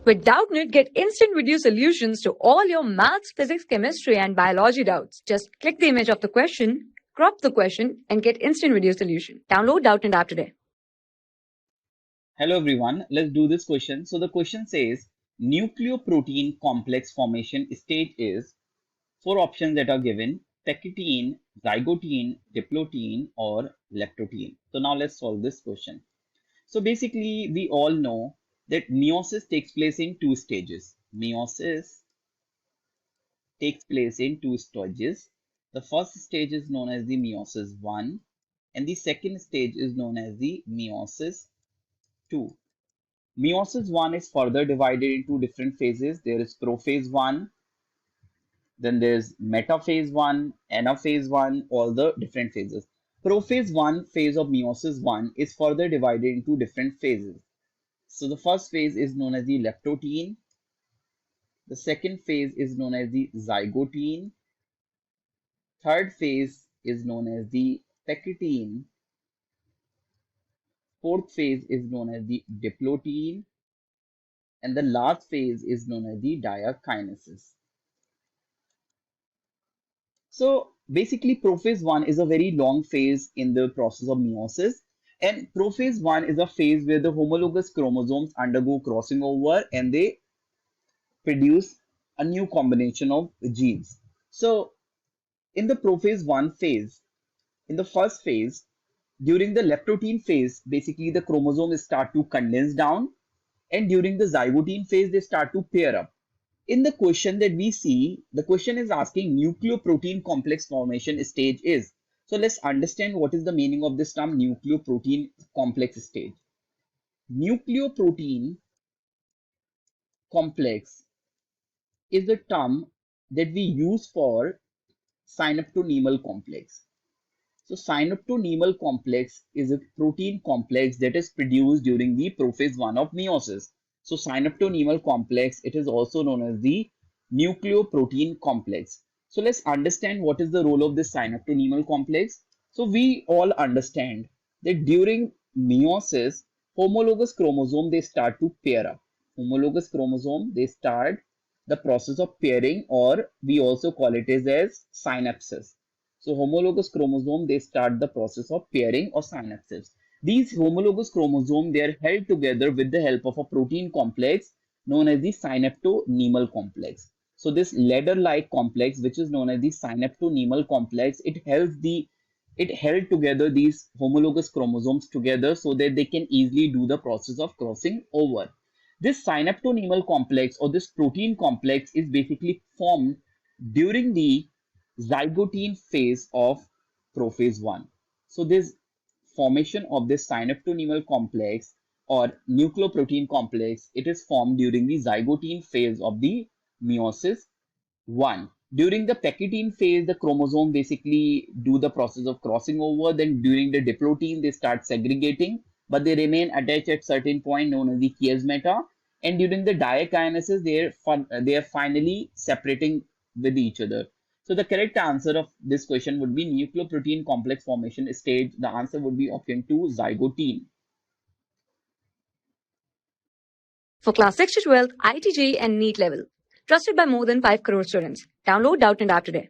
With Doubtnut, get instant video solutions to all your maths, physics, chemistry, and biology doubts. Just click the image of the question, crop the question, and get instant video solution. Download Doubtnut app today. Hello everyone, let's do this question. So the question says nucleoprotein complex formation stage is four options that are given: pectine, zygotine, diplotin, or leptotin. So now let's solve this question. So basically we all know that meiosis takes place in two stages. Meiosis takes place in two stages. The first stage is known as the meiosis 1 and the second stage is known as the meiosis 2. Meiosis 1 is further divided into different phases. There is prophase 1, then there's metaphase 1, anaphase 1, all the different phases. Prophase 1 phase of meiosis 1 is further divided into different phases. So the first phase is known as the leptotin. The second phase is known as the zygotine. Third phase is known as the pectine. Fourth phase is known as the diplotin. And the last phase is known as the diakinesis. So basically prophase 1 is a very long phase in the process of meiosis, and prophase 1 is a phase where the homologous chromosomes undergo crossing over and they produce a new combination of genes. So in the prophase 1 phase, in the first phase, during the leptotin phase, basically the chromosomes start to condense down, and during the zygotine phase they start to pair up. In the question that we see, the question is asking nucleoprotein complex formation stage is. So let's understand what is the meaning of this term nucleoprotein complex stage. Nucleoprotein complex is the term that we use for synaptonemal complex. So synaptonemal complex is a protein complex that is produced during the prophase 1 of meiosis. So synaptonemal complex, it is also known as the nucleoprotein complex. So let's understand what is the role of this synaptonemal complex. So we all understand that during meiosis, homologous chromosome, they start to pair up. Homologous chromosome, they start the process of pairing, or we also call it as synapses. So homologous chromosome, they start the process of pairing or synapses. These homologous chromosomes, they are held together with the help of a protein complex known as the synaptonemal complex. So this ladder-like complex, which is known as the synaptonemal complex, it held together these homologous chromosomes together so that they can easily do the process of crossing over. This synaptonemal complex or this protein complex is basically formed during the zygotine phase of prophase 1. So this formation of this synaptonemal complex or nucleoprotein complex, it is formed during the zygotine phase of the meiosis 1. During the pectine phase, the chromosome basically do the process of crossing over. Then during the diplotin, they start segregating, but they remain attached at certain point known as the chiasmata. And during the diakinesis, they are finally separating with each other. So the correct answer of this question would be nucleoprotein complex formation stage. The answer would be option 2, zygotine. For class 6 to 12, IIT JEE and NEET level. Trusted by more than 5 crore students. Download Doubtnut app today.